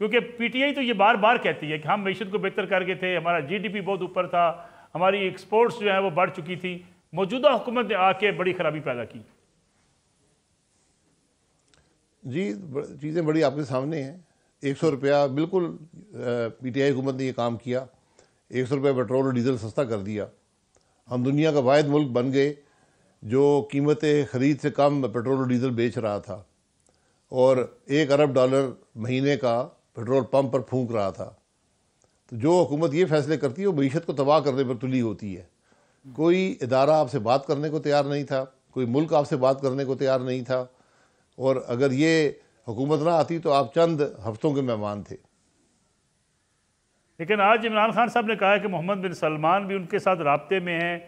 کیونکہ P T I تو یہ بار بار کہتی ہے کہ ہم معیشت کو بہتر کر کے تھے، ہمارا جی ڈی پی بہت اوپر تھا، ہماری ایکسپورٹس جو ہیں وہ بڑھ چکی تھی. موجودہ حکومت نے آ کے بڑی خرابی پیدا کی. جی چیزیں بڑی آپ کے سامنے ہیں. 100 روپیہ بالکل پی ٹی آئی حکومت نے یہ کام کیا. 100 روپیہ پیٹرول اور ڈیزل سستا کر دیا. ہم دنیا کا واحد ملک بن گئے جو قیمت خرید سے کم پیٹرول اور ڈیزل بیچ رہا تھا، اور $1 ارب مہینے کا پیٹرول پمپ پر پھونک رہا تھا. تو جو حکومت یہ فیصلے کرتی ہے وہ معیشت کو تباہ کرنے پر تلی ہوتی ہے. کوئی ادارہ آپ سے بات کرنے کو تیار نہیں تھا، کوئی ملک آپ سے بات کرنے کو تیار نہیں تھا، اور اگر یہ حکومت نہ آتی تو آپ چند ہفتوں کے مہمان تھے. لیکن آج عمران خان صاحب نے کہا ہے کہ محمد بن سلمان بھی ان کے ساتھ رابطے میں ہیں،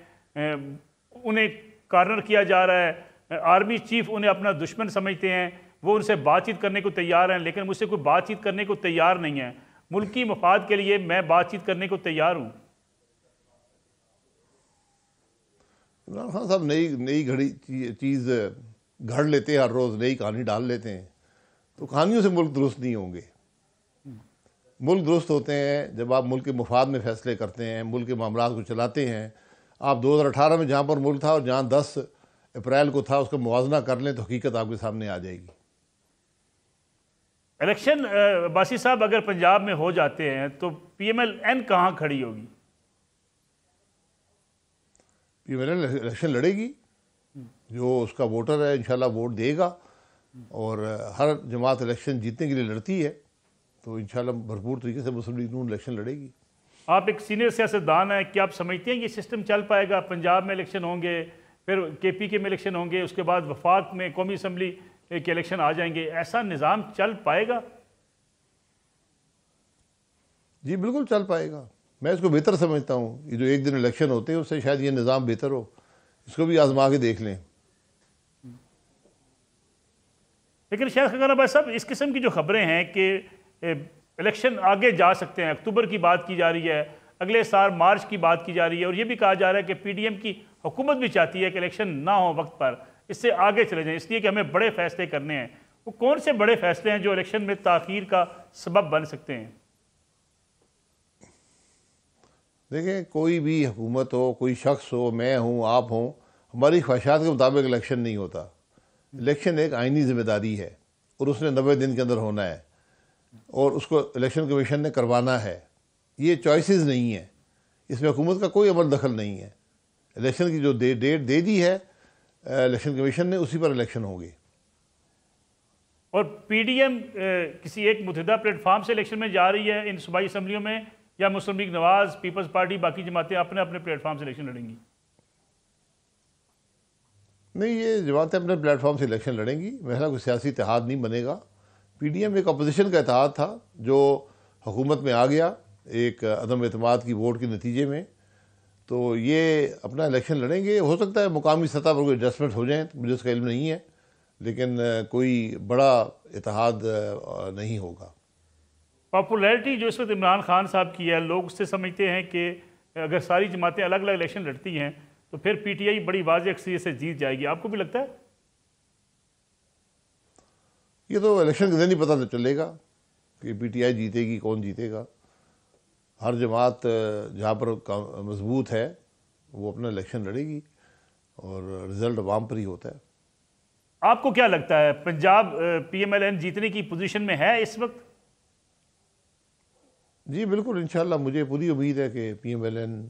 انہیں کارنر کیا جا رہا ہے، آرمی چیف انہیں اپنا دشمن سمجھتے ہیں، وہ ان سے بات چیت کرنے کو تیار ہیں، لیکن مجھ سے کوئی بات چیت کرنے کو تیار نہیں ہے. ملکی مفاد کے لیے میں بات چیت کرنے کو تیار ہوں. عمران خان صاحب نئی گھڑی چیز گھڑ لیتے ہیں، ہر روز نئی کہانی ڈال لیتے ہیں. تو کہانیوں سے ملک درست نہیں ہوں گے. ملک درست ہوتے ہیں جب آپ ملک کے مفاد میں فیصلے کرتے ہیں، ملک کے معاملات کو چلاتے ہیں. آپ 2018 میں جہاں پر ملک تھا اور جہاں 10 اپریل کو تھا اس کا موازنہ کر لیں تو حقیقت آپ کے سامنے آ جائے گی. الیکشن عباسی صاحب اگر پنجاب میں ہو جاتے ہیں تو پی ایم ایل این کہاں کھڑی ہوگی؟ P M L N election لڑے گی. جو اس کا ووٹر ہے انشاءاللہ ووٹ دے گا، اور ہر جماعت الیکشن جیتنے کے لیے لڑتی ہے، تو انشاءاللہ بھرپور طریقے سے مسلم لیگ نون الیکشن لڑے گی. آپ ایک سینئر سیاستدان ہیں، کیا آپ سمجھتے ہیں یہ سسٹم چل پائے گا؟ پنجاب میں الیکشن ہوں گے، پھر کے پی کے میں الیکشن ہوں گے، اس کے بعد وفاق میں قومی اسمبلی کے الیکشن آ جائیں گے، ایسا نظام چل پائے گا؟ جی بالکل چل پائے گا. میں اس کو بہتر سمجھتا ہوں. یہ جو ایک دن الیکشن ہوتے ہیں اس سے شاید یہ نظام بہتر ہو. اس کو بھی آزما کے دیکھ لیں. لیکن شیخ خاقان عباسی صاحب، اس قسم کی جو خبریں ہیں کہ الیکشن آگے جا سکتے ہیں، اکتوبر کی بات کی جا رہی ہے، اگلے سال مارچ کی بات کی جا رہی ہے، اور یہ بھی کہا جا رہا ہے کہ پی ڈی ایم کی حکومت بھی چاہتی ہے کہ الیکشن نہ ہو وقت پر، اس سے آگے چلے جائیں، اس لیے کہ ہمیں بڑے فیصلے کرنے ہیں. وہ کون سے بڑے فیصلے ہیں جو الیکشن میں تاخیر کا سبب بن سکتے ہیں؟ دیکھیں کوئی بھی حکومت ہو، کوئی شخص ہو، میں ہوں، آپ ہوں، ہماری خواہشات کے مطابق الیکشن نہیں ہوتا. الیکشن ایک آئینی ذمہ داری ہے اور اس نے 90 دن کے اندر ہونا ہے، اور اس کو الیکشن کمیشن نے کروانا ہے. یہ چوائسز نہیں ہیں، اس میں حکومت کا کوئی عمل دخل نہیں ہے. الیکشن کی جو ڈیٹ دے دی ہے الیکشن کمیشن نے، اسی پر الیکشن ہوں گے. اور پی ڈی ایم کسی ایک متحدہ پلیٹ فارم سے الیکشن میں جا رہی ہے ان صوبائی اسمبلیوں میں، یا مسلم لیگ نواز، پیپلز پارٹی، باقی جماعتیں اپنے اپنے پلیٹ فارم سے الیکشن لڑیں گی؟ نہیں، یہ جماعتیں اپنے پلیٹ فارم سے الیکشن لڑیں گی. میرا کوئی سیاسی اتحاد نہیں بنے گا. پی ڈی ایم ایک اپوزیشن کا اتحاد تھا جو حکومت میں آ گیا ایک عدم اعتماد کی ووٹ کے نتیجے میں. تو یہ اپنا الیکشن لڑیں گے. ہو سکتا ہے مقامی سطح پر کوئی ایڈجسٹمنٹ ہو جائیں، مجھے اس کا علم نہیں ہے، لیکن کوئی بڑا اتحاد نہیں ہوگا. پاپولیرٹی جو اس وقت عمران خان صاحب کی ہے، لوگ اس سے سمجھتے ہیں کہ اگر ساری جماعتیں الگ الگ الیکشن لڑتی ہیں تو پھر پی ٹی آئی بڑی واضح اکثریت سے جیت جائے گی. آپ کو بھی لگتا ہے؟ یہ تو الیکشن کے دن ہی پتہ چلے گا کہ پی ٹی آئی جیتے گی، کون جیتے گا. ہر جماعت جہاں پر مضبوط ہے وہ اپنا الیکشن لڑے گی، اور رزلٹ عوام پر ہی ہوتا ہے. آپ کو کیا لگتا ہے Punjab P M L N جیتنے کی پوزیشن میں ہے اس وقت؟ جی بالکل، انشاءاللہ مجھے پوری امید ہے کہ P M L N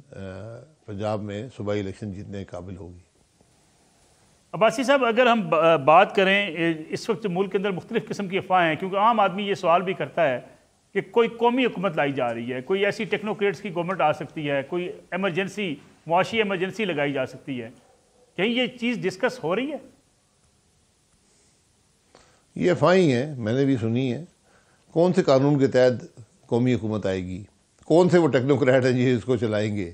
Punjab میں صوبائی الیکشن جیتنے کے قابل ہوگی. عباسی صاحب، اگر ہم بات کریں اس وقت ملک کے اندر مختلف قسم کی افواہیں ہیں، کیونکہ عام آدمی یہ سوال بھی کرتا ہے کہ کوئی قومی حکومت لائی جا رہی ہے، کوئی ایسی ٹیکنوکریٹس کی گورنمنٹ آ سکتی ہے، کوئی ایمرجنسی، معاشی ایمرجنسی لگائی جا سکتی ہے. کہیں یہ چیز ڈسکس ہو رہی ہے؟ یہ افواہیں ہیں، میں نے بھی سنی ہے. کون سے قانون کے تحت قومی حکومت آئے گی؟ کون سے وہ ٹیکنوکریٹ ہیں جی اس کو چلائیں گے؟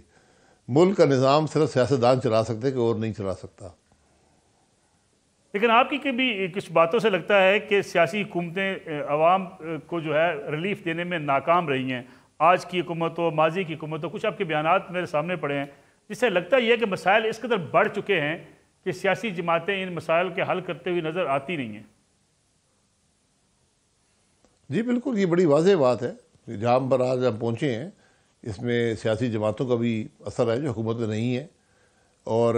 ملک کا نظام صرف سیاستدان چلا سکتے کہ اور نہیں چلا سکتا. لیکن آپ کی کبھی کچھ باتوں سے لگتا ہے کہ سیاسی حکومتیں عوام کو جو ہے ریلیف دینے میں ناکام رہی ہیں. آج کی حکومت ہو، ماضی کی حکومت ہو، کچھ آپ کے بیانات میرے سامنے پڑے ہیں جس سے لگتا یہ ہے کہ مسائل اس قدر بڑھ چکے ہیں کہ سیاسی جماعتیں ان مسائل کے حل کرتے ہوئے نظر آتی نہیں ہیں. جی بالکل، یہ بڑی واضح بات ہے کہ جہاں پر آج ہم پہنچے ہیں اس میں سیاسی جماعتوں کا بھی اثر ہے جو حکومت میں نہیں ہے، اور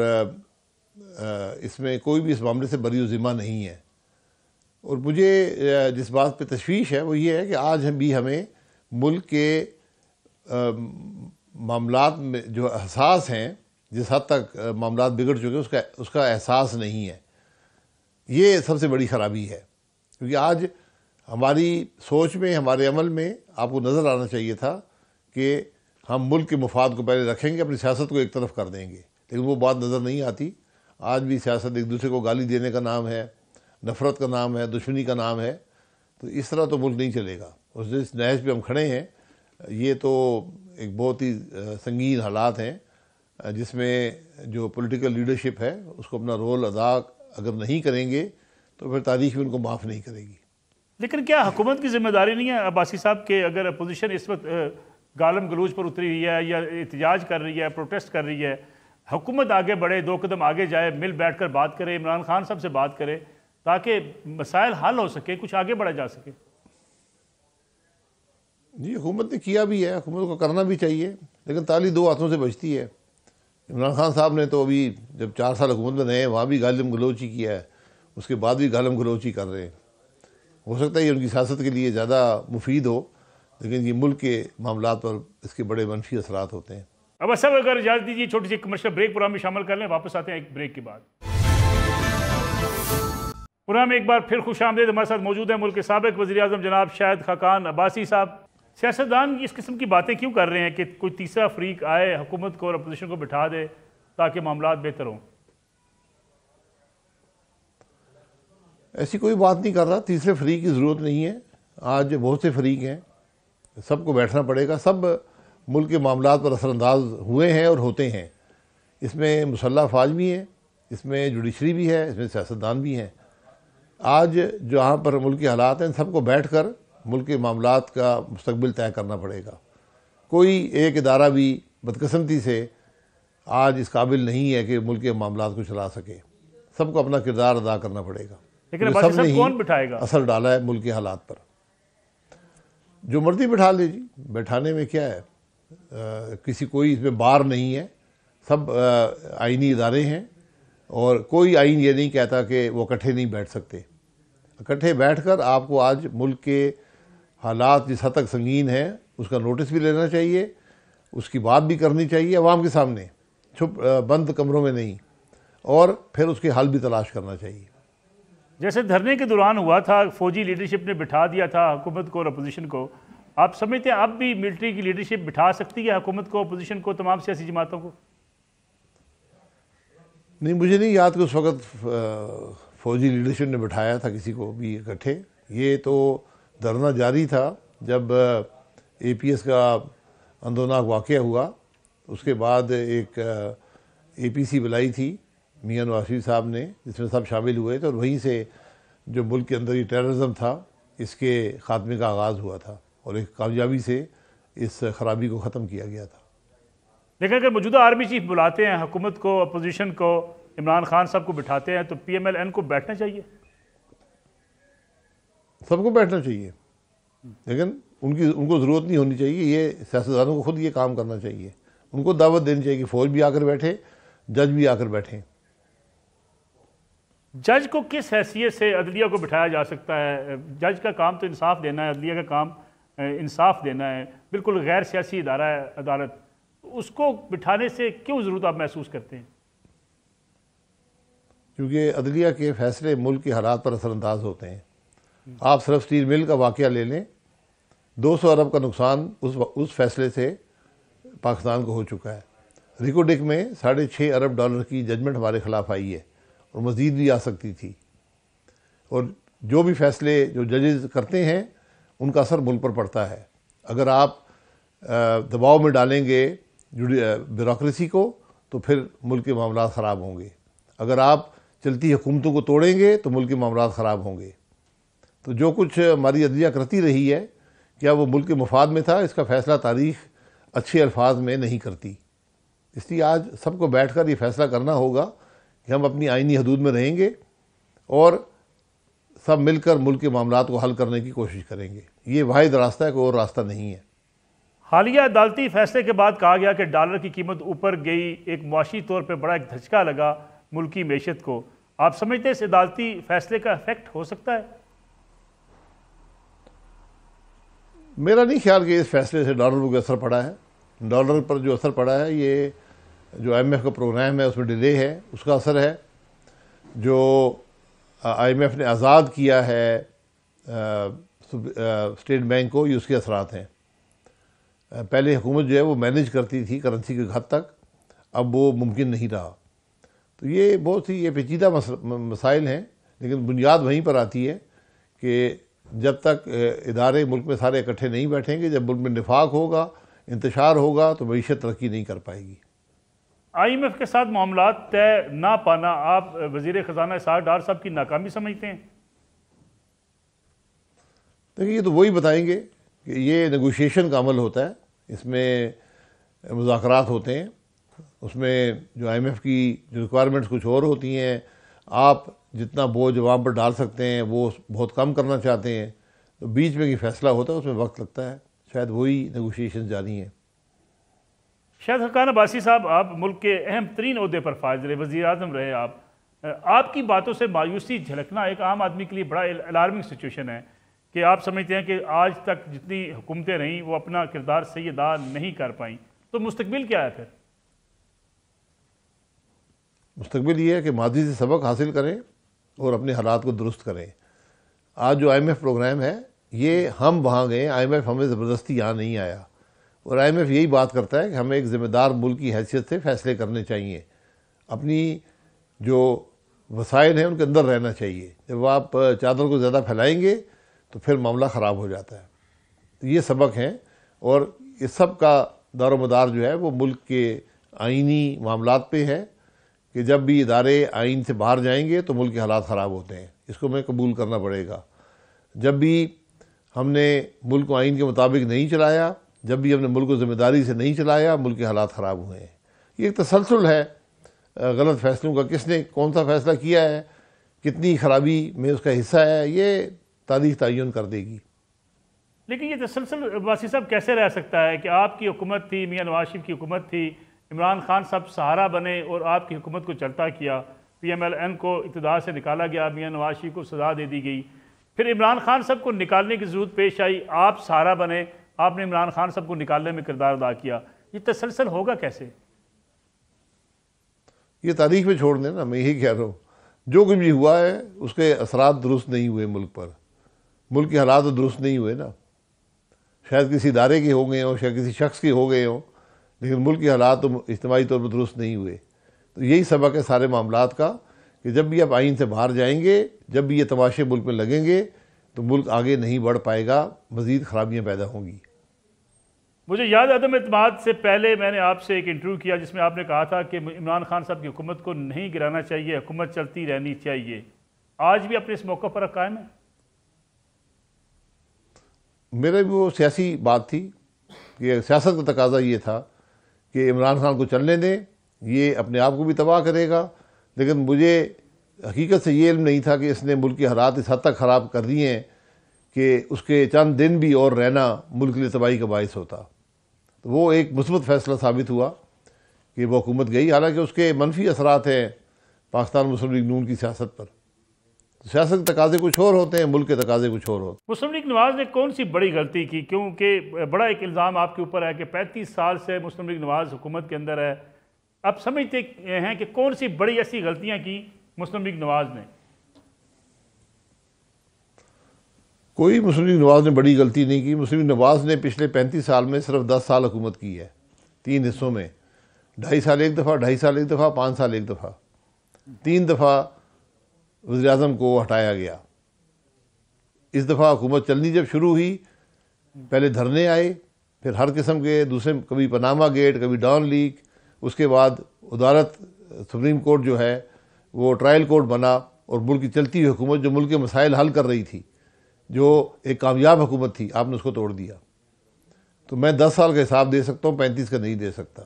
اس میں کوئی بھی اس معاملے سے بری و ذمہ نہیں ہے۔ اور مجھے جس بات پہ تشویش ہے وہ یہ ہے کہ آج بھی ہمیں ملک کے معاملات میں جو حساس ہیں، جس حد تک معاملات بگڑ چکے اس کا احساس نہیں ہے۔ یہ سب سے بڑی خرابی ہے، کیونکہ آج ہماری سوچ میں، ہمارے عمل میں آپ کو نظر آنا چاہیے تھا کہ ہم ملک کے مفاد کو پہلے رکھیں گے، اپنی سیاست کو ایک طرف کر دیں گے، لیکن وہ بات نظر نہیں آتی۔ آج بھی سیاست ایک دوسرے کو گالی دینے کا نام ہے، نفرت کا نام ہے، دشمنی کا نام ہے، تو اس طرح تو ملک نہیں چلے گا۔ اور جس نہج پہ ہم کھڑے ہیں یہ تو ایک بہت ہی سنگین حالات ہیں، جس میں جو پولیٹیکل لیڈرشپ ہے اس کو اپنا رول ادا اگر نہیں کریں گے تو پھر تاریخ بھی ان کو معاف نہیں کرے گی۔ لیکن کیا حکومت کی ذمہ داری نہیں ہے عباسی صاحب کہ اگر اپوزیشن اس وقت گالم گلوچ پر اتری ہوئی ہے یا احتجاج کر رہی ہے، پروٹیسٹ کر رہی ہے، حکومت آگے بڑھے، 2 قدم آگے جائے، مل بیٹھ کر بات کرے، عمران خان صاحب سے بات کرے تاکہ مسائل حل ہو سکے، کچھ آگے بڑھا جا سکے؟ جی حکومت نے کیا بھی ہے، حکومت کو کرنا بھی چاہیے، لیکن تالی 2 ہاتھوں سے بجتی ہے۔ عمران خان صاحب نے تو ابھی جب 4 سال حکومت میں رہے ہیں وہاں بھی گالم گلوچ ہی کیا ہے، اس کے بعد بھی گالم گلوچ ہی کر رہے ہیں۔ ہو سکتا ہے یہ ان کی سیاست کے لیے زیادہ مفید ہو، لیکن یہ ملک کے معاملات پر اس کے بڑے منفی اثرات ہوتے ہیں۔ اب سب اگر اجازت دیجیے چھوٹی سی کمرشل بریک پروگرام میں شامل کر لیں، واپس آتے ہیں ایک بریک کے بعد۔ پروگرام میں ایک بار پھر خوش آمدید، ہمارے ساتھ موجود ہیں ملک کے سابق وزیر اعظم جناب شاہد خاقان عباسی صاحب۔ سیاستدان اس قسم کی باتیں کیوں کر رہے ہیں کہ کوئی تیسرا فریق آئے، حکومت کو اور اپوزیشن کو بٹھا دے تاکہ معاملات بہتر ہوں؟ ایسی کوئی بات نہیں کر رہا، تیسرے فریق کی ضرورت نہیں ہے۔ آج بہت سے فریق ہیں، سب کو بیٹھنا پڑے گا، سب ملک کے معاملات پر اثر انداز ہوئے ہیں اور ہوتے ہیں۔ اس میں مسلح افواج بھی ہیں، اس میں جوڈیشری بھی ہے، اس میں سیاستدان بھی ہیں۔ آج جہاں پر ملک کے حالات ہیں سب کو بیٹھ کر ملک کے معاملات کا مستقبل طے کرنا پڑے گا۔ کوئی ایک ادارہ بھی بدقسمتی سے آج اس قابل نہیں ہے کہ ملک کے معاملات کو چلا سکے، سب کو اپنا کردار ادا کرنا پڑے گا۔ لیکن عباسی سب نے صاحب کون بٹھائے گا؟ اثر ڈالا ہے ملک کے حالات پر، جو مرضی بٹھا لے جی، بیٹھانے میں کیا ہے، کسی کوئی اس میں بار نہیں ہے، سب آئینی ادارے ہیں، اور کوئی آئین یہ نہیں کہتا کہ وہ اکٹھے نہیں بیٹھ سکتے۔ اکٹھے بیٹھ کر آپ کو آج ملک کے حالات جس حد تک سنگین ہیں اس کا نوٹس بھی لینا چاہیے، اس کی بات بھی کرنی چاہیے عوام کے سامنے، چھپ بند کمروں میں نہیں، اور پھر اس کے حل بھی تلاش کرنا چاہیے۔ جیسے دھرنے کے دوران ہوا تھا، فوجی لیڈرشپ نے بٹھا دیا تھا حکومت کو اور اپوزیشن کو، آپ سمجھتے ہیں اب بھی ملٹری کی لیڈرشپ بٹھا سکتی ہے حکومت کو، اپوزیشن کو، تمام سیاسی جماعتوں کو؟ نہیں، مجھے نہیں یاد کہ اس وقت فوجی لیڈرشپ نے بٹھایا تھا کسی کو بھی اکٹھے۔ یہ تو دھرنا جاری تھا جب اے پی ایس کا اندوناک واقعہ ہوا، اس کے بعد ایک اے پی سی بلائی تھی میاں نواز شریف صاحب نے، جس میں سب شامل ہوئے تھے، اور وہیں سے جو ملک کے اندر یہ ٹیررزم تھا اس کے خاتمے کا آغاز ہوا تھا، اور ایک کامیابی سے اس خرابی کو ختم کیا گیا تھا۔ لیکن اگر موجودہ آرمی چیف بلاتے ہیں حکومت کو، اپوزیشن کو، عمران خان صاحب کو بٹھاتے ہیں تو پی ایم ایل این کو بیٹھنا چاہیے؟ سب کو بیٹھنا چاہیے، لیکن ان کو ضرورت نہیں ہونی چاہیے، یہ سیاستدانوں کو خود یہ کام کرنا چاہیے، ان کو دعوت دینی چاہیے کہ فوج بھی آ کر بیٹھے، جج بھی آ کر بیٹھیں۔ جج کو کس حیثیت سے عدلیہ کو بٹھایا جا سکتا ہے؟ جج کا کام تو انصاف دینا ہے، عدلیہ کا کام انصاف دینا ہے، بالکل غیر سیاسی ادارہ ہے عدالت، اس کو بٹھانے سے کیوں ضرورت آپ محسوس کرتے ہیں؟ کیونکہ عدلیہ کے فیصلے ملک کے حالات پر اثر انداز ہوتے ہیں۔ آپ صرف اسٹیل مل کا واقعہ لے لیں، 200 ارب کا نقصان اس فیصلے سے پاکستان کو ہو چکا ہے۔ ریکوڈک میں $6.5 ارب کی ججمنٹ ہمارے خلاف آئی ہے، اور مزید بھی آ سکتی تھی، اور جو بھی فیصلے جو ججز کرتے ہیں ان کا اثر ملک پر پڑتا ہے۔ اگر آپ دباؤ میں ڈالیں گے بیوروکریسی کو تو پھر ملک کے معاملات خراب ہوں گے، اگر آپ چلتی حکومتوں کو توڑیں گے تو ملک کے معاملات خراب ہوں گے۔ تو جو کچھ ہماری عدلیہ کرتی رہی ہے، کیا وہ ملک کے مفاد میں تھا؟ اس کا فیصلہ تاریخ اچھے الفاظ میں نہیں کرتی۔ اس لیے آج سب کو بیٹھ کر یہ فیصلہ کرنا ہوگا کہ ہم اپنی آئینی حدود میں رہیں گے، اور سب مل کر ملک کے معاملات کو حل کرنے کی کوشش کریں گے. یہ واحد راستہ ہے، کوئی اور راستہ نہیں ہے. حالیہ عدالتی فیصلے کے بعد کہا گیا کہ ڈالر کی قیمت اوپر گئی، ایک معاشی طور پہ بڑا ایک دھچکا لگا ملکی معیشت کو. آپ سمجھتے ہیں اس عدالتی فیصلے کا افیکٹ ہو سکتا ہے؟ میرا نہیں خیال کہ اس فیصلے سے ڈالر کو اثر پڑا ہے. ڈالر پر جو اثر پڑا ہے یہ جو آئی ایم ایف کا پروگرام ہے اس میں ڈیلے ہے، اس کا اثر ہے. جو آئی ایم ایف نے آزاد کیا ہے اسٹیٹ بینک کو، یہ اس کے اثرات ہیں. پہلے حکومت جو ہے وہ مینیج کرتی تھی کرنسی کے حد تک، اب وہ ممکن نہیں رہا. تو یہ بہت ہی یہ پیچیدہ مسائل ہیں، لیکن بنیاد وہیں پر آتی ہے کہ جب تک ادارے ملک میں سارے اکٹھے نہیں بیٹھیں گے، جب ملک میں نفاق ہوگا، انتشار ہوگا، تو معیشت ترقی نہیں کر پائے گی. آئی ایم ایف کے ساتھ معاملات طے نہ پانا آپ وزیر خزانہ اسحاق ڈار صاحب کی ناکامی سمجھتے ہیں؟ دیکھیے، یہ تو وہی بتائیں گے کہ یہ نیگوشیشن کا عمل ہوتا ہے، اس میں مذاکرات ہوتے ہیں، اس میں جو آئی ایم ایف کی جو ریکوائرمنٹس کچھ اور ہوتی ہیں. آپ جتنا بوجھ عوام پر ڈال سکتے ہیں وہ بہت کم کرنا چاہتے ہیں، تو بیچ میں یہ فیصلہ ہوتا ہے، اس میں وقت لگتا ہے. شاید وہی نیگوشیشن جاری ہیں. شاہد حقان عباسی صاحب، آپ ملک کے اہم ترین عہدے پر فائز رہے، وزیر اعظم رہے. آپ کی باتوں سے مایوسی جھلکنا ایک عام آدمی کے لیے بڑا الارمنگ سچویشن ہے کہ آپ سمجھتے ہیں کہ آج تک جتنی حکومتیں رہیں وہ اپنا کردار صحیح ادا نہیں کر پائیں، تو مستقبل کیا ہے پھر؟ مستقبل یہ ہے کہ ماضی سے سبق حاصل کریں اور اپنے حالات کو درست کریں. آج جو آئی ایم ایف پروگرام ہے، یہ ہم وہاں گئے، آئی ایم ایف ہمیں زبردستی یہاں نہیں آیا. اور آئی ایم ایف یہی بات کرتا ہے کہ ہمیں ایک ذمہ دار ملک کی حیثیت سے فیصلے کرنے چاہیے، اپنی جو وسائل ہیں ان کے اندر رہنا چاہیے. جب آپ چادر کو زیادہ پھیلائیں گے تو پھر معاملہ خراب ہو جاتا ہے. تو یہ سبق ہیں، اور اس سب کا دار و مدار جو ہے وہ ملک کے آئینی معاملات پہ ہے کہ جب بھی ادارے آئین سے باہر جائیں گے تو ملک کے حالات خراب ہوتے ہیں. اس کو ہمیں قبول کرنا پڑے گا. جب بھی ہم نے ملک کو آئین کے مطابق نہیں چلایا، جب بھی ہم نے ملک کو ذمہ داری سے نہیں چلایا، ملک کے حالات خراب ہوئے ہیں. یہ ایک تسلسل ہے غلط فیصلوں کا. کس نے کون سا فیصلہ کیا ہے، کتنی خرابی میں اس کا حصہ ہے، یہ تاریخ تعین کر دے گی. لیکن یہ تسلسل عباسی صاحب کیسے رہ سکتا ہے کہ آپ کی حکومت تھی، میاں نواز شریف کی حکومت تھی، عمران خان صاحب سہارا بنے اور آپ کی حکومت کو چلتا کیا، پی ایم ایل این کو اقتدار سے نکالا گیا، میاں نواز شریف کو سزا دے دی گئی، پھر عمران خان صاحب کو نکالنے کی ضرورت پیش آئی، آپ سہارا بنے، آپ نے عمران خان صاحب کو نکالنے میں کردار ادا کیا. یہ تسلسل ہوگا کیسے؟ یہ تاریخ میں چھوڑ دیں نا. میں یہی کہہ رہا ہوں، جو کچھ بھی ہوا ہے اس کے اثرات درست نہیں ہوئے ملک پر. ملک کے حالات درست نہیں ہوئے نا. شاید کسی ادارے کے ہو گئے ہوں، شاید کسی شخص کے ہو گئے ہوں، لیکن ملک کے حالات تو اجتماعی طور پر درست نہیں ہوئے. تو یہی سبق ہے سارے معاملات کا کہ جب بھی آپ آئین سے باہر جائیں گے، جب بھی یہ تماشے ملک میں لگیں گے، تو ملک آگے نہیں بڑھ پائے گا، مزید خرابیاں پیدا ہوں گی. مجھے یاد ہے عدم اعتماد سے پہلے میں نے آپ سے ایک انٹرویو کیا جس میں آپ نے کہا تھا کہ عمران خان صاحب کی حکومت کو نہیں گرانا چاہیے، حکومت چلتی رہنی چاہیے. آج بھی اپنے اس موقع پر قائم ہے؟ میرے بھی وہ سیاسی بات تھی کہ سیاست کا تقاضا یہ تھا کہ عمران خان کو چلنے دیں، یہ اپنے آپ کو بھی تباہ کرے گا. لیکن مجھے حقیقت سے یہ علم نہیں تھا کہ اس نے ملک کے حالات اس حد تک خراب کر دیے ہیں کہ اس کے چند دن بھی اور رہنا ملک کے لیے تباہی کا باعث ہوتا. تو وہ ایک مثبت فیصلہ ثابت ہوا کہ وہ حکومت گئی، حالانکہ اس کے منفی اثرات ہیں پاکستان مسلم لیگ نون کی سیاست پر. سیاست کے تقاضے کچھ اور ہوتے ہیں، ملک کے تقاضے کچھ اور ہوتے ہیں. مسلم لیگ نواز نے کون سی بڑی غلطی کی؟ کیونکہ بڑا ایک الزام آپ کے اوپر ہے کہ 35 سال سے مسلم لیگ نواز حکومت کے اندر ہے. آپ سمجھتے ہیں کہ کون سی بڑی ایسی غلطیاں کی مسلم لیگ نواز نے؟ کوئی مسلم لیگ نواز نے بڑی غلطی نہیں کی. مسلم لیگ نواز نے پچھلے 35 سال میں صرف 10 سال حکومت کی ہے، 3 حصوں میں. 2.5 سال ایک دفعہ، 2.5 سال ایک دفعہ، 5 سال ایک دفعہ. 3 دفعہ وزیر اعظم کو ہٹایا گیا. اس دفعہ حکومت چلنی جب شروع ہوئی، پہلے دھرنے آئے، پھر ہر قسم کے دوسرے، کبھی پاناما گیٹ، کبھی ڈان لیک، اس کے بعد عدالت سپریم کورٹ جو ہے وہ ٹرائل کورٹ بنا، اور ملک کی چلتی ہوئی حکومت جو ملک کے مسائل حل کر رہی تھی، جو ایک کامیاب حکومت تھی، آپ نے اس کو توڑ دیا. تو میں 10 سال کا حساب دے سکتا ہوں، 35 کا نہیں دے سکتا.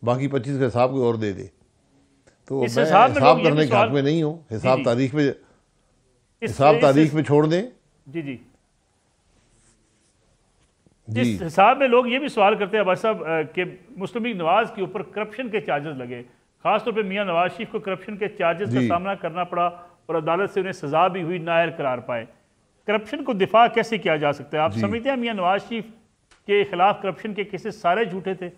باقی 25 کا حساب کوئی اور دے دے. تو میں حساب کرنے کے حق میں نہیں ہوں. حساب تاریخ میں حساب تاریخ میں چھوڑ دیں. جی جی اس حساب میں لوگ یہ بھی سوال کرتے ہیں عباس صاحب کہ مسلم لیگ نواز کے اوپر کرپشن کے چارجز لگے, خاص طور پہ میاں نواز شریف کو کرپشن کے چارجز کا سامنا کرنا پڑا اور عدالت سے انہیں سزا بھی ہوئی, نااہل قرار پائے. کرپشن کو دفاع کیسے کیا جا سکتا ہے؟ آپ سمجھتے ہیں میاں نواز شریف کے خلاف کرپشن کے کیسز سارے جھوٹے تھے؟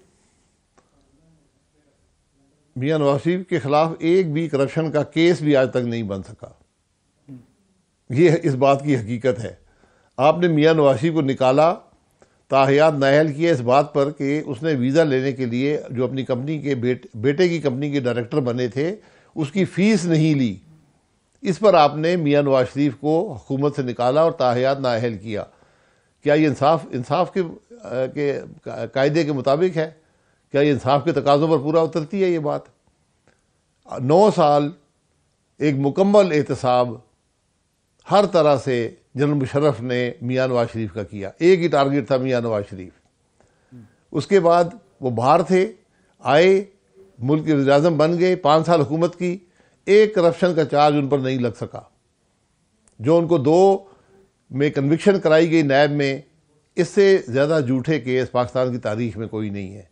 میاں نواز شریف کے خلاف ایک بھی کرپشن کا کیس بھی آج تک نہیں بن سکا. یہ اس بات کی حقیقت ہے. آپ نے میاں نواز شریف کو نکالا, تاحیات نااہل کیا اس بات پر کہ اس نے ویزا لینے کے لیے جو اپنی کمپنی کے بیٹے کی کمپنی کے ڈائریکٹر بنے تھے اس کی فیس نہیں لی. اس پر آپ نے میاں نواز شریف کو حکومت سے نکالا اور تاحیات نااہل کیا. کیا یہ انصاف کے قاعدے کے مطابق ہے؟ کیا یہ انصاف کے تقاضوں پر پورا اترتی ہے یہ بات؟ 9 سال ایک مکمل احتساب ہر طرح سے جنرل مشرف نے میاں نواز شریف کا کیا. ایک ہی ٹارگٹ تھا میاں نواز شریف. اس کے بعد وہ باہر تھے, آئے, ملک کے وزیر اعظم بن گئے, 5 سال حکومت کی, ایک کرپشن کا چارج ان پر نہیں لگ سکا. جو ان کو 2 میں کنوکشن کرائی گئی نیب میں, اس سے زیادہ جھوٹے کیس پاکستان کی تاریخ میں کوئی نہیں ہے.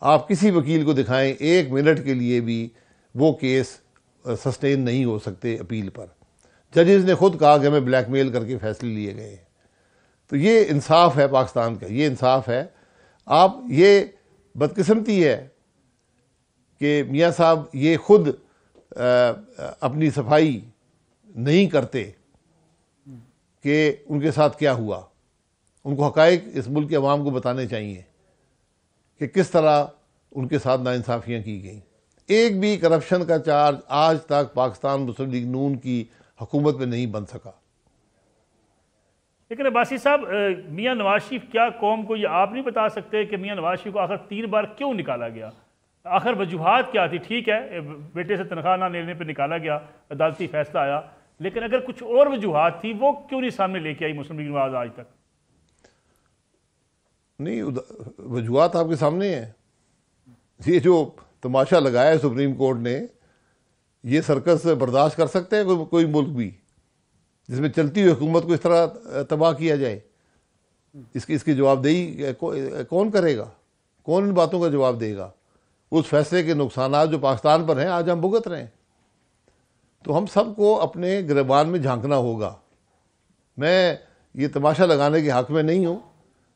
آپ کسی وکیل کو دکھائیں 1 منٹ کے لیے بھی وہ کیس سسٹین نہیں ہو سکتے اپیل پر. ججز نے خود کہا کہ ہمیں بلیک میل کر کے فیصلے لیے گئے ہیں. تو یہ انصاف ہے پاکستان کا, یہ انصاف ہے. آپ یہ بدقسمتی ہے کہ میاں صاحب یہ خود اپنی صفائی نہیں کرتے کہ ان کے ساتھ کیا ہوا. ان کو حقائق اس ملک کے عوام کو بتانے چاہیے کہ کس طرح ان کے ساتھ ناانصافیاں کی گئیں. ایک بھی کرپشن کا چارج آج تک پاکستان مسلم لیگ نون کی حکومت میں نہیں بن سکا. لیکن عباسی صاحب, میاں نواز شریف کیا قوم کو یہ آپ نہیں بتا سکتے کہ میاں نواز شریف کو آخر 3 بار کیوں نکالا گیا؟ آخر وجوہات کیا تھی؟ ٹھیک ہے بیٹے سے تنخواہ نہ لینے پہ نکالا گیا, عدالتی فیصلہ آیا, لیکن اگر کچھ اور وجوہات تھی وہ کیوں نہیں سامنے لے کے آئی مسلم لیگ نواز آج تک؟ نہیں, وجوہات آپ کے سامنے ہیں. یہ جو تماشا لگایا ہے سپریم کورٹ نے, یہ سرکس برداشت کر سکتے ہیں کوئی ملک بھی جس میں چلتی ہوئی حکومت کو اس طرح تباہ کیا جائے؟ اس کی جواب دہی کون کرے گا؟ کون ان باتوں کا جواب دے گا؟ اس فیصلے کے نقصانات جو پاکستان پر ہیں آج ہم بھگت رہے ہیں. تو ہم سب کو اپنے گریبان میں جھانکنا ہوگا. میں یہ تماشا لگانے کے حق میں نہیں ہوں.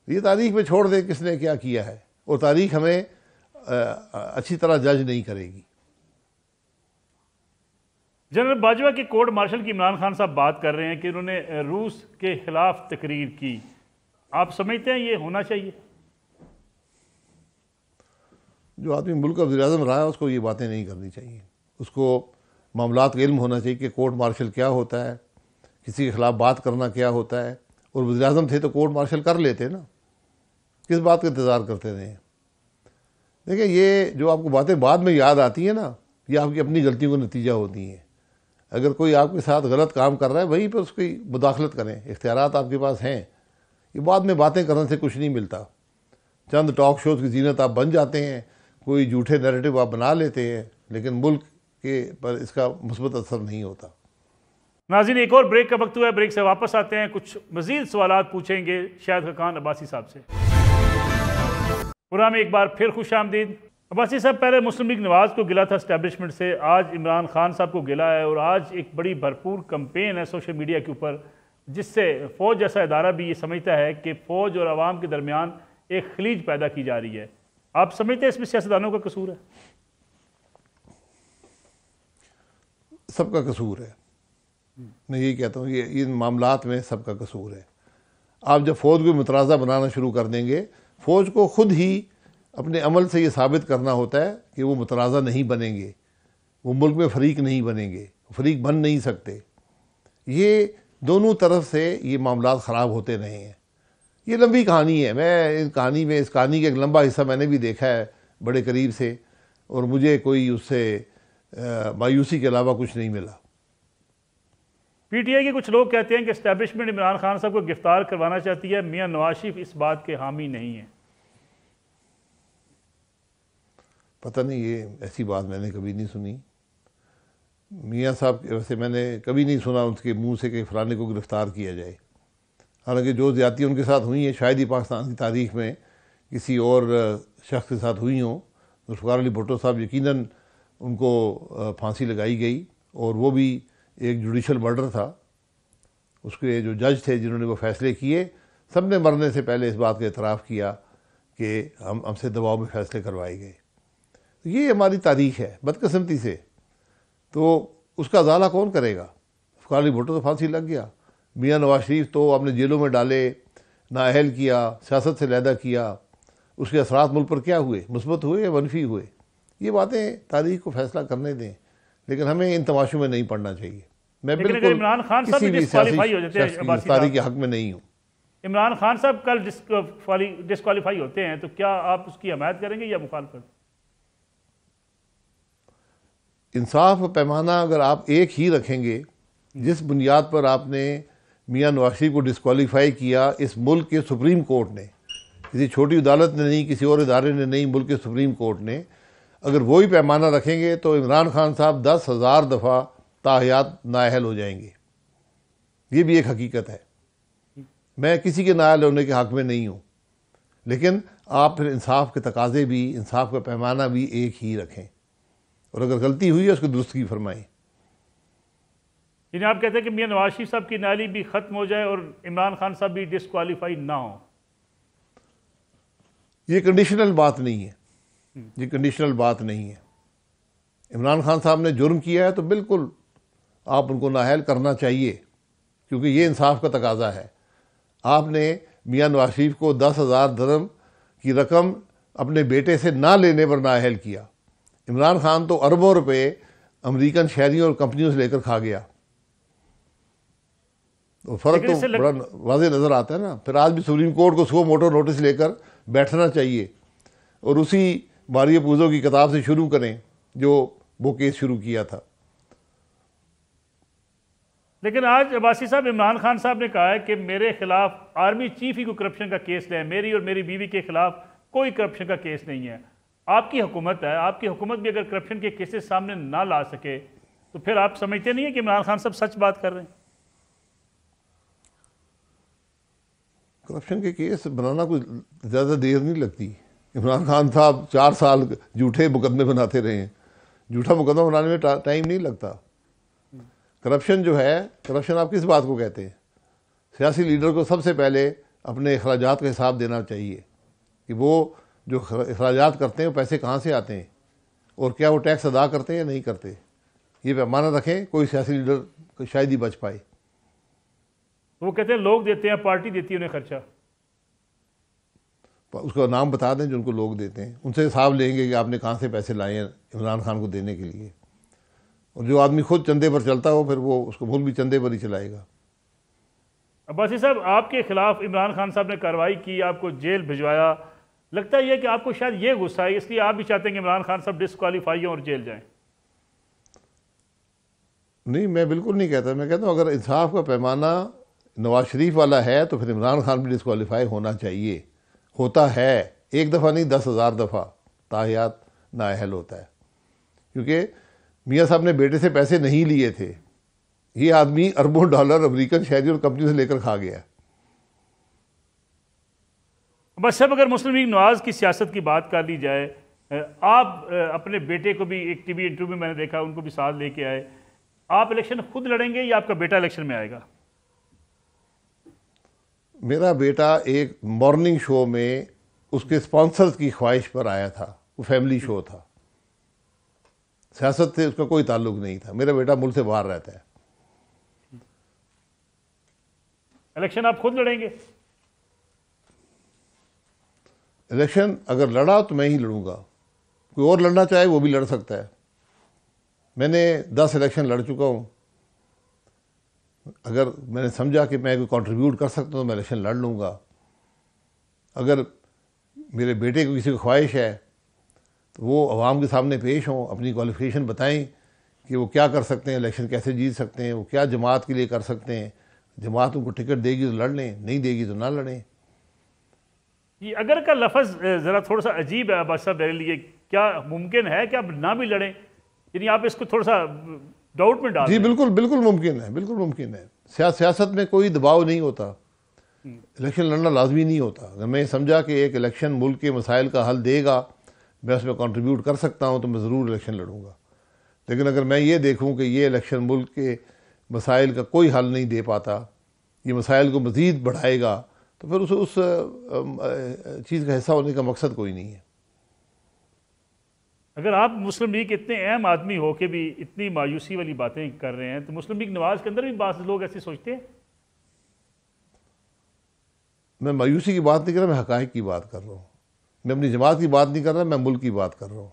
یہ تاریخ میں چھوڑ دیں کس نے کیا کیا ہے, اور تاریخ ہمیں اچھی طرح جج نہیں کرے گی. جنرل باجوہ کے کورٹ مارشل کی عمران خان صاحب بات کر رہے ہیں کہ انہوں نے روس کے خلاف تقریر کی. آپ سمجھتے ہیں یہ ہونا چاہیے؟ جو آدمی ملک کا وزیر اعظم رہا ہے اس کو یہ باتیں نہیں کرنی چاہیے. اس کو معاملات کا علم ہونا چاہیے کہ کورٹ مارشل کیا ہوتا ہے, کسی کے خلاف بات کرنا کیا ہوتا ہے. اور وزیر اعظم تھے تو کورٹ مارشل کر لیتے نا, کس بات کا انتظار کرتے رہے ہیں؟ دیکھیں, یہ جو آپ کو باتیں بعد میں یاد آتی ہیں نا, یہ آپ کی اپنی غلطیوں کا نتیجہ ہوتی ہیں. اگر کوئی آپ کے ساتھ غلط کام کر رہا ہے وہیں پہ اس کی مداخلت کریں, اختیارات آپ کے پاس ہیں. یہ بعد میں باتیں کرنے سے کچھ نہیں ملتا. چند ٹاک شوز کی زینت آپ بن جاتے ہیں, کوئی جھوٹے نیریٹو آپ بنا لیتے ہیں, لیکن ملک کے پر اس کا مثبت اثر نہیں ہوتا. ناظرین, ایک اور بریک کا وقت ہوا ہے, بریک سے واپس آتے ہیں. کچھ مزید سوالات پوچھیں گے شاہد خاقان عباسی صاحب سے. پروگرام میں ایک بار پھر خوش آمدید. عباسی صاحب, پہلے مسلم لیگ نواز کو گلا تھا اسٹیبلشمنٹ سے, آج عمران خان صاحب کو گلا ہے, اور آج ایک بڑی بھرپور کمپین ہے سوشل میڈیا کے اوپر, جس سے فوج جیسا ادارہ بھی یہ سمجھتا ہے کہ فوج اور عوام کے درمیان ایک خلیج پیدا کی جا رہی ہے. آپ سمجھتے ہیں اس میں سیاستدانوں کا قصور ہے؟ سب کا قصور ہے. میں یہی کہتا ہوں, یہ ان معاملات میں سب کا قصور ہے. آپ جب فوج کو متنازع بنانا شروع کر دیں گے, فوج کو خود ہی اپنے عمل سے یہ ثابت کرنا ہوتا ہے کہ وہ متنازع نہیں بنیں گے, وہ ملک میں فریق نہیں بنیں گے, فریق بن نہیں سکتے. یہ دونوں طرف سے یہ معاملات خراب ہوتے رہے ہیں. یہ لمبی کہانی ہے. میں اس کہانی کا ایک لمبا حصہ میں نے بھی دیکھا ہے بڑے قریب سے, اور مجھے کوئی اس سے مایوسی کے علاوہ کچھ نہیں ملا. پی ٹی آئی کے کچھ لوگ کہتے ہیں کہ اسٹیبلشمنٹ عمران خان صاحب کو گرفتار کروانا چاہتی ہے, میاں نواز شریف اس بات کے حامی نہیں ہیں. پتہ نہیں, یہ ایسی بات میں نے کبھی نہیں سنی. میاں صاحب ویسے میں نے کبھی نہیں سنا ان کے منہ سے کہ فلانے کو گرفتار کیا جائے، حالانکہ جو زیادتیاں ان کے ساتھ ہوئی ہیں شاید ہی پاکستان کی تاریخ میں کسی اور شخص کے ساتھ ہوئی ہوں۔ ذوالفقار علی بھٹو صاحب یقیناً ان کو پھانسی لگائی گئی، اور وہ بھی ایک جوڈیشل مرڈر تھا۔ اس کے جو جج تھے جنہوں نے وہ فیصلے کیے، سب نے مرنے سے پہلے اس بات کا اعتراف کیا کہ ہم سے دباؤ میں فیصلے کروائے گئے۔ یہ ہماری تاریخ ہے بدقسمتی سے، تو اس کا ازالہ کون کرے گا؟ ذوالفقار علی بھٹو تو پھانسی لگ گیا، میاں نواز شریف تو آپ نے جیلوں میں ڈالے، نااہل کیا، سیاست سے علیحدہ کیا، اس کے اثرات ملک پر کیا ہوئے؟ مثبت ہوئے یا منفی ہوئے؟ یہ باتیں تاریخ کو فیصلہ کرنے دیں، لیکن ہمیں ان تماشوں میں نہیں پڑنا چاہیے۔ میں لیکن اگر بالکل عمران خان صاحب کسی بھی بھی ڈسکوالیفائی ہو سیاسی جاتے ہیں شخص کی عباسی گرفتاری صاحب، کے حق میں نہیں ہوں۔ عمران خان صاحب کل ڈسکوالیفائی ہوتے ہیں تو کیا آپ اس کی حمایت کریں گے یا مخالفت؟ انصاف و پیمانہ اگر آپ ایک ہی رکھیں گے، جس بنیاد پر آپ نے میاں نواز شریف کو ڈسکوالیفائی کیا، اس ملک کے سپریم کورٹ نے، کسی چھوٹی عدالت نے نہیں، کسی اور ادارے نے نہیں، ملک کے سپریم کورٹ نے، اگر وہی پیمانہ رکھیں گے تو عمران خان صاحب 10,000 دفعہ تاحیات نااہل ہو جائیں گے۔ یہ بھی ایک حقیقت ہے۔ میں کسی کے نااہل ہونے کے حق میں نہیں ہوں، لیکن آپ پھر انصاف کے تقاضے بھی، انصاف کا پیمانہ بھی ایک ہی رکھیں، اور اگر غلطی ہوئی ہے اس کو درستگی فرمائیں۔ یعنی آپ کہتے ہیں کہ میاں نواز شریف صاحب کی نااہلی بھی ختم ہو جائے اور عمران خان صاحب بھی ڈسکوالیفائی نہ ہوں؟ یہ کنڈیشنل بات نہیں ہے، یہ کنڈیشنل بات نہیں ہے۔ عمران خان صاحب نے جرم کیا ہے تو بالکل آپ ان کو نااہل کرنا چاہیے، کیونکہ یہ انصاف کا تقاضا ہے۔ آپ نے میاں نواز شریف کو 10,000 درہم کی رقم اپنے بیٹے سے نہ لینے پر نااہل کیا۔ عمران خان تو اربوں روپے امریکن شہریوں اور کمپنیوں سے لے کر کھا گیا۔ تو فرق تو بڑا واضح نظر آتا ہے نا۔ پھر آج بھی سپریم کورٹ کو سو موٹو نوٹس لے کر بیٹھنا چاہیے، اور اسی ماریو پوزو کی کتاب سے شروع کریں جو وہ کیس شروع کیا تھا۔ لیکن آج عباسی صاحب، عمران خان صاحب نے کہا ہے کہ میرے خلاف آرمی چیف ہی کو کرپشن کا کیس لے، میری اور میری بیوی کے خلاف کوئی کرپشن کا کیس نہیں ہے۔ آپ کی حکومت ہے، آپ کی حکومت بھی اگر کرپشن کے کیسز سامنے نہ لا سکے تو پھر آپ سمجھتے نہیں ہیں کہ عمران خان صاحب سچ بات کر رہے ہیں؟ کرپشن کے کیس بنانا کوئی زیادہ دیر نہیں لگتی۔ عمران خان صاحب 4 سال جھوٹے مقدمے بناتے رہے ہیں، جھوٹا مقدمہ بنانے میں ٹائم نہیں لگتا۔ کرپشن جو ہے، کرپشن آپ کس بات کو کہتے ہیں؟ سیاسی لیڈر کو سب سے پہلے اپنے اخراجات کا حساب دینا چاہیے کہ وہ جو اخراجات کرتے ہیں وہ پیسے کہاں سے آتے ہیں، اور کیا وہ ٹیکس ادا کرتے ہیں یا نہیں کرتے۔ یہ پیمانہ رکھیں، کوئی سیاسی لیڈر شاید ہی بچ پائے۔ وہ کہتے ہیں لوگ دیتے ہیں، پارٹی دیتی ہے انہیں خرچہ۔ اس کا نام بتا دیں جو ان کو لوگ دیتے ہیں، ان سے حساب لیں گے کہ آپ نے کہاں سے پیسے لائے ہیں عمران خان کو دینے کے لیے۔ اور جو آدمی خود چندے پر چلتا ہو، پھر وہ اس کو ملک بھی چندے پر ہی چلائے گا۔ عباسی صاحب، آپ کے خلاف عمران خان صاحب نے کارروائی کی، آپ کو جیل بھجوایا، لگتا ہے کہ آپ کو شاید یہ غصہ ہے، اس لیے آپ بھی چاہتے ہیں کہ عمران خان صاحب ڈسکوالیفائی ہوں اور جیل جائیں؟ نہیں، میں بالکل نہیں کہتا۔ میں کہتا ہوں اگر انصاف کا پیمانہ نواز شریف والا ہے تو پھر عمران خان بھی ڈسکوالیفائی ہونا چاہیے۔ ہوتا ہے، ایک دفعہ نہیں 10,000 دفعہ تاحیات نااہل ہوتا ہے، کیونکہ میاں صاحب نے بیٹے سے پیسے نہیں لیے تھے۔ یہ آدمی اربوں ڈالر امریکن شہریوں اور کمپنیوں سے لے کر کھا گیا۔ بس صاحب، اگر مسلم لیگ نواز کی سیاست کی بات کر لی جائے، آپ اپنے بیٹے کو بھی ایک ٹی وی انٹرویو میں نے دیکھا، ان کو بھی ساتھ لے کے آئے، آپ الیکشن خود لڑیں گے یا آپ کا بیٹا الیکشن میں آئے گا؟ میرا بیٹا ایک مارننگ شو میں اس کے اسپانسرز کی خواہش پر آیا تھا، وہ فیملی شو تھا، سیاست سے اس کا کوئی تعلق نہیں تھا۔ میرا بیٹا ملک سے باہر رہتا ہے۔ الیکشن آپ خود لڑیں گے؟ الیکشن اگر لڑا تو میں ہی لڑوں گا، کوئی اور لڑنا چاہے وہ بھی لڑ سکتا ہے۔ میں نے 10 الیکشن لڑ چکا ہوں۔ اگر میں نے سمجھا کہ میں کوئی کنٹریبیوٹ کر سکتا ہوں تو میں الیکشن لڑ لوں گا۔ اگر میرے بیٹے کو کسی کو خواہش ہے تو وہ عوام کے سامنے پیش ہوں، اپنی کوالیفیکیشن بتائیں کہ وہ کیا کر سکتے ہیں، الیکشن کیسے جیت سکتے ہیں، وہ کیا جماعت کے لیے کر سکتے ہیں۔ جماعت ان کو ٹکٹ دے گی تو لڑ لیں، نہیں دے گی تو نہ لڑیں۔ یہ اگر کا لفظ ذرا تھوڑا سا عجیب ہے عباس صاحب میرے لیے، کیا ممکن ہے کہ آپ نہ بھی لڑیں؟ یعنی آپ اس کو تھوڑا سا ڈاؤٹ میں ڈال جی رہے ہیں۔ بالکل بالکل ممکن ہے، بالکل ممکن ہے۔ سیاست میں کوئی دباؤ نہیں ہوتا، الیکشن لڑنا لازمی نہیں ہوتا۔ اگر میں سمجھا کہ ایک الیکشن ملک کے مسائل کا حل دے گا، میں اس میں کنٹریبیوٹ کر سکتا ہوں، تو میں ضرور الیکشن لڑوں گا۔ لیکن اگر میں یہ دیکھوں کہ یہ الیکشن ملک کے مسائل کا کوئی حل نہیں دے پاتا، یہ مسائل کو مزید بڑھائے گا، تو پھر اس چیز کا حصہ ہونے کا مقصد کوئی نہیں ہے۔ اگر آپ مسلم لیگ کے اتنے اہم آدمی ہو کے بھی اتنی مایوسی والی باتیں کر رہے ہیں، تو مسلم لیگ نواز کے اندر بھی بعض لوگ ایسے سوچتے ہیں؟ میں مایوسی کی بات نہیں کر رہا، میں حقائق کی بات کر رہا ہوں۔ میں اپنی جماعت کی بات نہیں کر رہا، میں ملک کی بات کر رہا ہوں،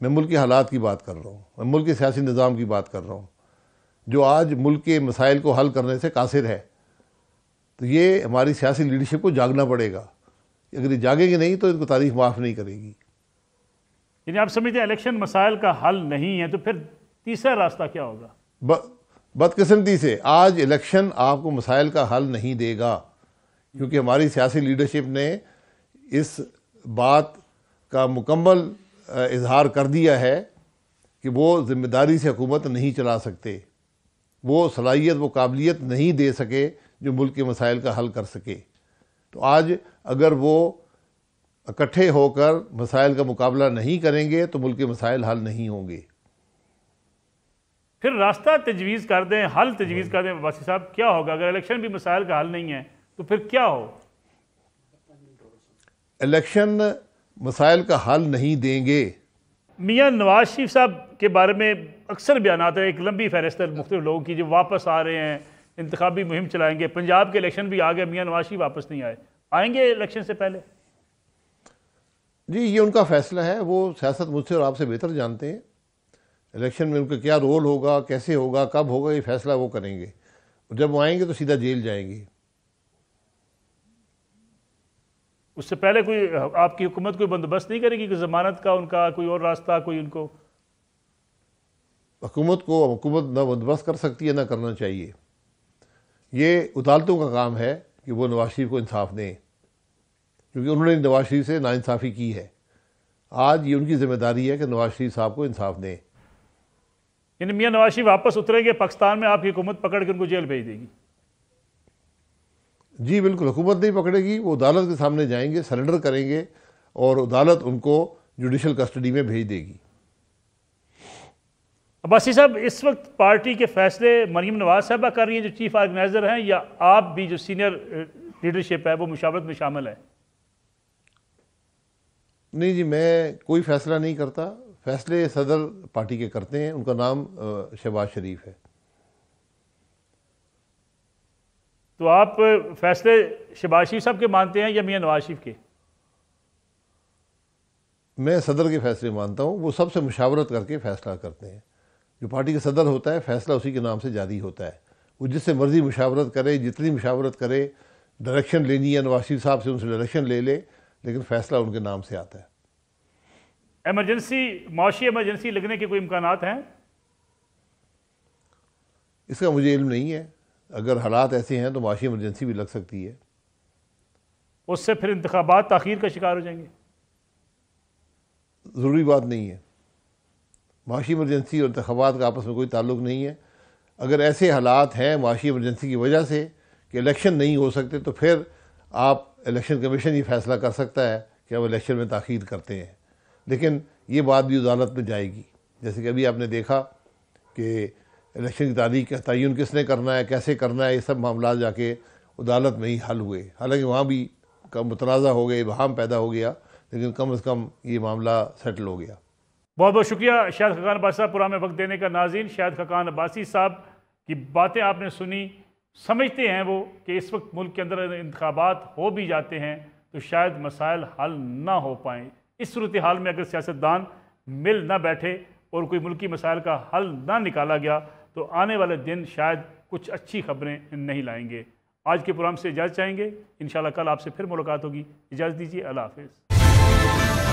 میں ملک کے حالات کی بات کر رہا ہوں، میں ملک کے سیاسی نظام کی بات کر رہا ہوں، جو آج ملک کے مسائل کو حل کرنے سے قاصر ہے۔ تو یہ ہماری سیاسی لیڈرشپ کو جاگنا پڑے گا۔ اگر یہ جاگیں گے نہیں تو ان کو تاریخ معاف نہیں کرے گی۔ یعنی آپ سمجھتے ہیں الیکشن مسائل کا حل نہیں ہے، تو پھر تیسرا راستہ کیا ہوگا؟ بدقسمتی سے آج الیکشن آپ کو مسائل کا حل نہیں دے گا، کیونکہ ہماری سیاسی لیڈرشپ نے اس بات کا مکمل اظہار کر دیا ہے کہ وہ ذمہ داری سے حکومت نہیں چلا سکتے، وہ صلاحیت، وہ قابلیت نہیں دے سکے جو ملک کے مسائل کا حل کر سکے۔ تو آج اگر وہ اکٹھے ہو کر مسائل کا مقابلہ نہیں کریں گے تو ملک کے مسائل حل نہیں ہوں گے۔ پھر راستہ تجویز کر دیں، حل تجویز کر دیں عباسی صاحب، کیا ہوگا؟ اگر الیکشن بھی مسائل کا حل نہیں ہے تو پھر کیا ہو؟ الیکشن مسائل کا حل نہیں دیں گے۔ میاں نواز شریف صاحب کے بارے میں اکثر بیانات ہیں، ایک لمبی فہرست ہے مختلف لوگوں کی جو واپس آ رہے ہیں، انتخابی مہم چلائیں گے۔ پنجاب کے الیکشن بھی آ گئے، میاں نواز شریف واپس نہیں آئے، آئیں گے الیکشن سے پہلے؟ جی یہ ان کا فیصلہ ہے، وہ سیاست مجھ سے اور آپ سے بہتر جانتے ہیں۔ الیکشن میں ان کا کیا رول ہوگا، کیسے ہوگا، کب ہوگا، یہ فیصلہ وہ کریں گے۔ جب وہ آئیں گے تو سیدھا جیل جائیں گے۔ اس سے پہلے کوئی آپ کی حکومت کوئی بندوبست نہیں کرے گی کہ ضمانت کا، ان کا کوئی اور راستہ، کوئی ان کو؟ حکومت نہ بندوبست کر سکتی ہے، نہ کرنا چاہیے۔ یہ عدالتوں کا کام ہے کہ وہ نواز شریف کو انصاف دیں، کیونکہ انہوں نے نواز شریف سے ناانصافی کی ہے۔ آج یہ ان کی ذمہ داری ہے کہ نواز شریف صاحب کو انصاف دیں۔ یعنی میاں نواز شریف واپس اتریں گے پاکستان میں، آپ کی حکومت پکڑ کے ان کو جیل بھیج دے گی؟ جی بالکل، حکومت نہیں پکڑے گی، وہ عدالت کے سامنے جائیں گے، سرنڈر کریں گے، اور عدالت ان کو جوڈیشل کسٹڈی میں بھیج دے گی۔ عباسی صاحب، اس وقت پارٹی کے فیصلے مریم نواز صاحبہ کر رہی ہیں جو چیف آرگنائزر ہیں، یا آپ بھی جو سینئر لیڈرشپ ہے وہ مشاورت میں شامل ہے؟ نہیں جی، میں کوئی فیصلہ نہیں کرتا، فیصلے صدر پارٹی کے کرتے ہیں، ان کا نام شہباز شریف ہے۔ تو آپ فیصلے شہباز شریف صاحب کے مانتے ہیں یا میاں نواز شریف کے؟ میں صدر کے فیصلے مانتا ہوں، وہ سب سے مشاورت کر کے فیصلہ کرتے ہیں۔ جو پارٹی کا صدر ہوتا ہے، فیصلہ اسی کے نام سے جاری ہوتا ہے۔ وہ جس سے مرضی مشاورت کرے، جتنی مشاورت کرے، ڈائریکشن لینی ہے نواز شریف صاحب سے، ان سے ڈائریکشن لے لے، لیکن فیصلہ ان کے نام سے آتا ہے۔ ایمرجنسی، معاشی ایمرجنسی لگنے کے کوئی امکانات ہیں؟ اس کا مجھے علم نہیں ہے، اگر حالات ایسے ہیں تو معاشی ایمرجنسی بھی لگ سکتی ہے۔ اس سے پھر انتخابات تاخیر کا شکار ہو جائیں گے؟ ضروری بات نہیں ہے، معاشی ایمرجنسی اور انتخابات کا آپس میں کوئی تعلق نہیں ہے۔ اگر ایسے حالات ہیں معاشی ایمرجنسی کی وجہ سے کہ الیکشن نہیں ہو سکتے، تو پھر آپ الیکشن کمیشن یہ فیصلہ کر سکتا ہے کہ ہم الیکشن میں تاخیر کرتے ہیں، لیکن یہ بات بھی عدالت میں جائے گی۔ جیسے کہ ابھی آپ نے دیکھا کہ الیکشن کی تاریخ کا تعین کس نے کرنا ہے، کیسے کرنا ہے، یہ سب معاملات جا کے عدالت میں ہی حل ہوئے، حالانکہ وہاں بھی متنازع ہو گئے، ابہام پیدا ہو گیا، لیکن کم از کم یہ معاملہ سیٹل ہو گیا۔ بہت بہت شکریہ شاہد خاقان عباسی صاحب پروگرام میں وقت دینے کا۔ ناظرین، شاہد خاقان عباسی صاحب کی باتیں آپ نے سنی، سمجھتے ہیں وہ کہ اس وقت ملک کے اندر انتخابات ہو بھی جاتے ہیں تو شاید مسائل حل نہ ہو پائیں۔ اس صورتحال میں اگر سیاستدان مل نہ بیٹھے اور کوئی ملکی مسائل کا حل نہ نکالا گیا تو آنے والے دن شاید کچھ اچھی خبریں نہیں لائیں گے۔ آج کے پروگرام سے اجازت چاہیں گے، انشاءاللہ کل آپ سے پھر ملاقات ہوگی۔ اجازت دیجیے، اللہ حافظ۔